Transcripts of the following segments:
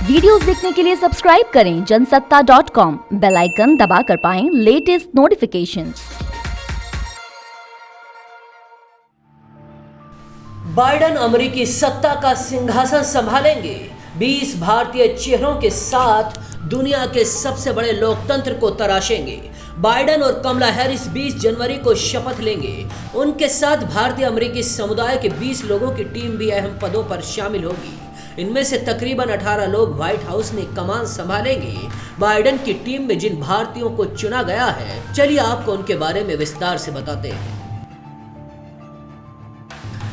Videos देखने के लिए सब्सक्राइब करें जनसत्ता.com, बेल आइकन दबाकर पाएं लेटेस्ट नोटिफिकेशंस। बाइडेन अमेरिकी सत्ता का सिंहासन संभालेंगे। 20 भारतीय चेहरों के साथ दुनिया के सबसे बड़े लोकतंत्र को तराशेंगे। बाइडेन और कमला हैरिस 20 जनवरी को शपथ लेंगे। उनके साथ भारतीय अमेरिकी समुदाय के 20 लोगों की टीम भी अहम पदों पर शामिल होगी। इनमें से तकरीबन 18 लोग व्हाइट हाउस में कमान संभालेंगे। बाइडेन की टीम में जिन भारतीयों को चुना गया है, चलिए आपको उनके बारे में विस्तार से बताते हैं।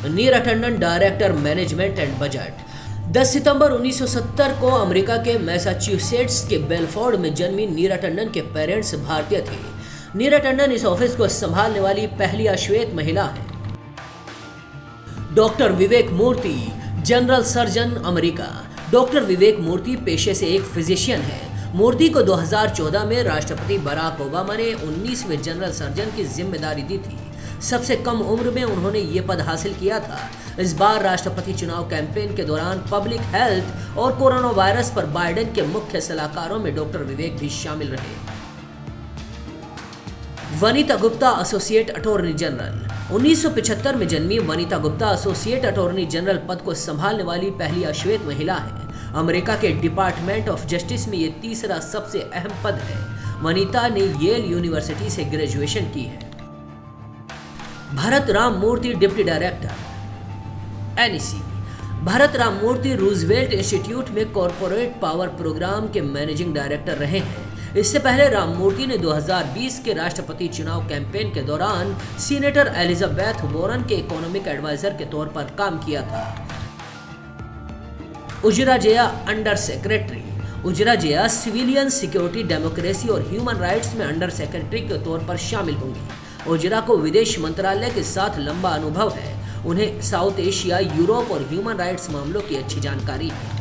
Neera Tandon, director management and budget. 10 सितंबर 1970 को अमेरिका के मैसाचुसेट्स के बेलफोर्ड में जन्मी नीरा टंडन के पेरेंट्स भारतीय थे। नीरा टंडन इस ऑफिस को संभालने वाली पहली अश्वेत महिला है। डॉक्टर विवेक मूर्ति, जनरल सर्जन अमेरिका। डॉक्टर विवेक मूर्ति पेशे से एक फिजिशियन है। मूर्ति को 2014 में राष्ट्रपति बराक ओबामा ने 19वें जनरल सर्जन की जिम्मेदारी दी थी। सबसे कम उम्र में उन्होंने ये पद हासिल किया था। इस बार राष्ट्रपति चुनाव कैंपेन के दौरान पब्लिक हेल्थ और कोरोना वायरस पर बाइडेन के मुख्य सलाहकारों में डॉक्टर विवेक भी शामिल रहे। Vanita Gupta, associate attorney general. 1975 में जन्मी Vanita Gupta associate attorney general पद को संभालने वाली पहली अश्वेत महिला है। अमेरिका के डिपार्टमेंट ऑफ जस्टिस में ये तीसरा सबसे अहम पद है। वनिता ने येल यूनिवर्सिटी से ग्रेजुएशन की है। Bharat Ram Murthy, deputy director NEC. Bharat Ram Murthy Roosevelt Institute में कॉरपोरेट पावर प्रोग्राम के मैनेजिंग डायरेक्टर रहे हैं। इससे पहले राम मूर्ति ने 2020 के राष्ट्रपति चुनाव कैंपेन के दौरान सीनेटर एलिजाबेथ वॉरेन के इकोनॉमिक एडवाइजर के तौर पर काम किया था। उजरा जया, अंडर सेक्रेटरी। उजरा जया सिविलियन सिक्योरिटी, डेमोक्रेसी और ह्यूमन राइट्स में अंडर सेक्रेटरी के तौर पर शामिल होंगी। उजरा को विदेश मंत्रालय के साथ लंबा अनुभव है। उन्हें साउथ एशिया, यूरोप और ह्यूमन राइट्स मामलों की अच्छी जानकारी है।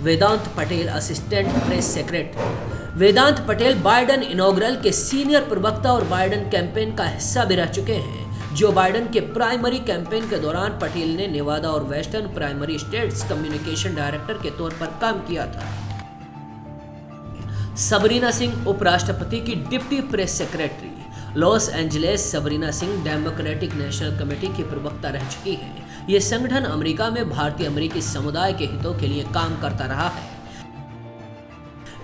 वेदांत पटेल, असिस्टेंट प्रेस सेक्रेटरी। वेदांत पटेल बाइडेन इनॉग्रल के सीनियर प्रवक्ता और बाइडेन कैंपेन का हिस्सा भी रह चुके हैं। जो बाइडेन के प्राइमरी कैंपेन के दौरान पटेल ने नेवादा और western primary states communication director के तौर पर काम किया था। सबरीना सिंह, उपराष्ट्रपति की deputy press secretary. Los Angeles Sabrina Singh democratic national committee की प्रवक्ता रह चुकी हैं। ये संगठन अमेरिका में भारतीय अमेरिकी समुदाय के हितों के लिए काम करता रहा है।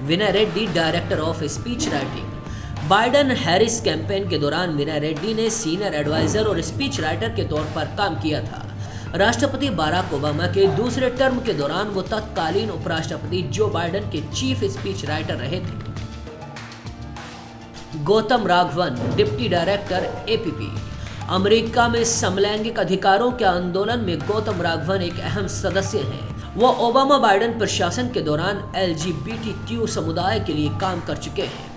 Vinay Reddy, director of speech writing. Biden Harris campaign के दौरान विनय रेड्डी ने सीनियर एडवाइजर और स्पीच राइटर के तौर पर काम किया था। राष्ट्रपति बराक ओबामा के दूसरे टर्म के दौरान वो तत्कालीन उपराष्ट्रपति जो बाइडेन के चीफ स्पीच राइटर रहे थे। Gautam Raghavan, deputy director APP. America में समलैंगिक अधिकारों के आंदोलन में गौतम राघवन एक अहम सदस्य हैं। वो ओबामा बाइडेन प्रशासन के दौरान LGBTQ समुदाय के लिए काम कर चुके हैं।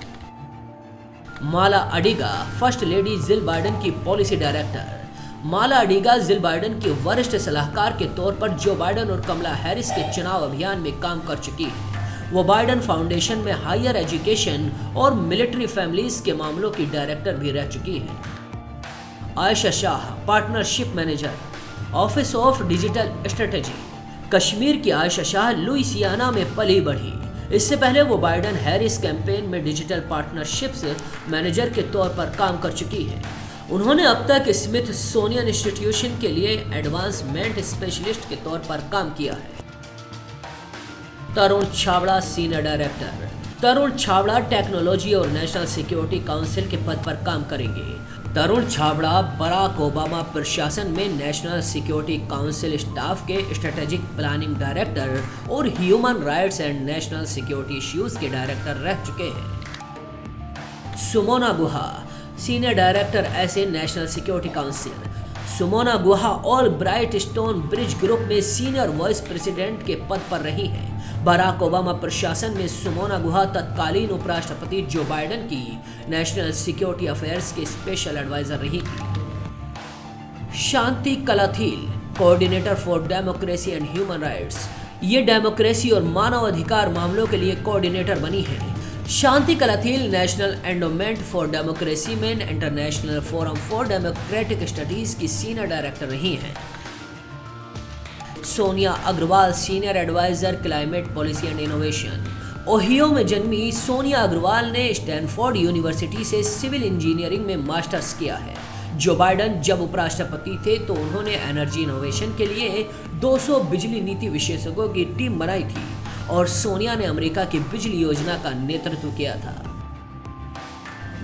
Mala Adiga, first lady Jill Biden की policy director. Mala Adiga Jill Biden की वरिष्ठ सलाहकार के तौर पर जो बाइडेन और कमला हैरिस के चुनाव अभियान में काम कर चुकी है। वो बाइडेन फाउंडेशन में हायर एजुकेशन और मिलिट्री फैमिलीज के मामलों की डायरेक्टर भी रह चुकी है। Ayesha Shah, partnership manager, office of digital strategy. Kashmir की आयशा शाह लुइसियाना में पली बढ़ी। इससे पहले वो बाइडेन हैरिस कैंपेन में डिजिटल पार्टनरशिप्स मैनेजर के तौर पर काम कर चुकी है। उन्होंने अब तक स्मिथसोनियन इंस्टीट्यूशन के लिए एडवांसमेंट स्पेशलिस्ट के तौर पर काम किया है। तरुण छाबड़ा, सीनियर डायरेक्टर। तरुण छाबड़ा टेक्नोलॉजी और नेशनल सिक्योरिटी काउंसिल के पद पर काम करेंगे। तरुण छाबड़ा बराक ओबामा प्रशासन में नेशनल सिक्योरिटी काउंसिल स्टाफ के स्ट्रेटेजिक प्लानिंग डायरेक्टर और human rights and national security issues के डायरेक्टर रह चुके हैं। सुमोना गुहा, सीनियर डायरेक्टर ऐसे National Security Council. Sumona Guha Albright Stonebridge Group में सीनियर वाइस प्रेसिडेंट के पद पर रही हैं। बराक ओबामा प्रशासन में सुमोना गुहा तत्कालीन उपराष्ट्रपति जो बाइडेन की नेशनल सिक्योरिटी अफेयर्स के स्पेशल एडवाइजर रही थी। Shanti Kalathil, coordinator for democracy and human rights. ये डेमोक्रेसी और मानव अधिकार मामलों के लिए कोऑर्डिनेटर बनी है। Shanti Kalathil National Endowment for Democracy में International Forum for Democratic Studies की सीनियर डायरेक्टर रही हैं। Sonia Agarwal, senior adviser climate policy and innovation. Ohio में जन्मी सोनिया अग्रवाल ने स्टैनफोर्ड यूनिवर्सिटी से सिविल इंजीनियरिंग में मास्टर्स किया है। जो बाइडन जब उपराष्ट्रपति थे तो उन्होंने एनर्जी इनोवेशन के लिए 200 बिजली नीति विशेषज्ञों की टीम बनाई थी और सोनिया ने अमेरिका की बिजली योजना का नेतृत्व किया था।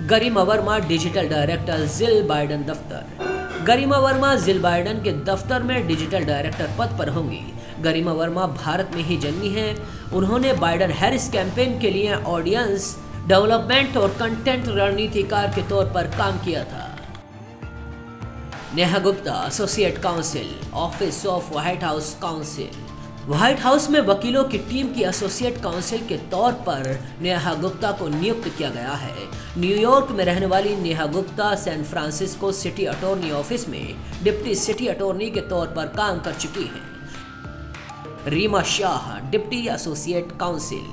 Garima Verma, digital director, Jill Biden दफ्तर। गरिमा वर्मा जिल बाइडन के दफ्तर में डिजिटल डायरेक्टर पद पर होंगी। गरिमा वर्मा भारत में ही जन्मी हैं। उन्होंने बाइडन हैरिस कैंपेन के लिए ऑडियंस डेवलपमेंट और कंटेंट रणनीतिकार के तौर पर काम किया था। Neha Gupta, associate council, office of white house council. White house में वकीलों की टीम की एसोसिएट काउंसिल के तौर पर नेहा गुप्ता को नियुक्त किया गया है। न्यूयॉर्क में रहने वाली Neha Gupta San Francisco city attorney office में डिप्टी सिटी अटॉर्नी के तौर पर काम कर चुकी हैं। Reema Shah, deputy associate counsel.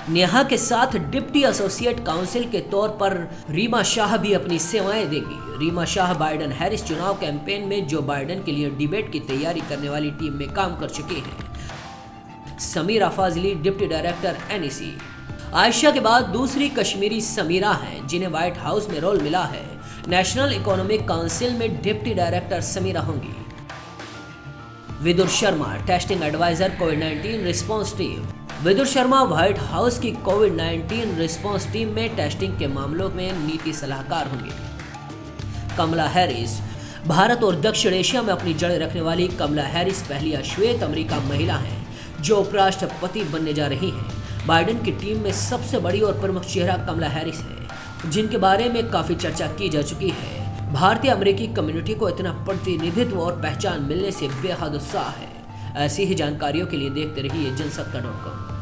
Neha के साथ डिप्टी एसोसिएट काउंसिल के तौर पर रीमा शाह भी अपनी सेवाएं देंगी। रीमा शाह बाइडन हैरिस चुनाव कैंपेन में जो बाइडन के लिए डिबेट की तैयारी करने वाली टीम में काम कर चुकी हैं। Sameera Fazili, deputy director NEC. Ayesha के बाद दूसरी कश्मीरी समीरा हैं जिन्हें व्हाइट हाउस में रोल मिला है। नेशनल इकोनॉमिक काउंसिल में डिप्टी डायरेक्टर समीरा होंगी। विदुर शर्मा, टेस्टिंग एडवाइजर, कोविड-19 response team. Vidur Sharma White House की कोविड-19 रिस्पांस टीम में टेस्टिंग के मामलों में नीति सलाहकार होंगे। कमला हैरिस, भारत और दक्षिण एशिया में अपनी जड़ें रखने वाली कमला हैरिस पहली अश्वेत अमेरिका महिला हैं जो उपराष्ट्रपति बनने जा रही हैं। बाइडन की टीम में सबसे बड़ी और प्रमुख चेहरा कमला हैरिस है, जिनके बारे में काफी चर्चा की जा चुकी है। भारतीय अमेरिकी कम्युनिटी को इतना प्रतिनिधित्व और पहचान मिलने से बेहद उत्साह है। ऐसी ही जानकारियों के लिए देखते रहिए जनसत्ता.com।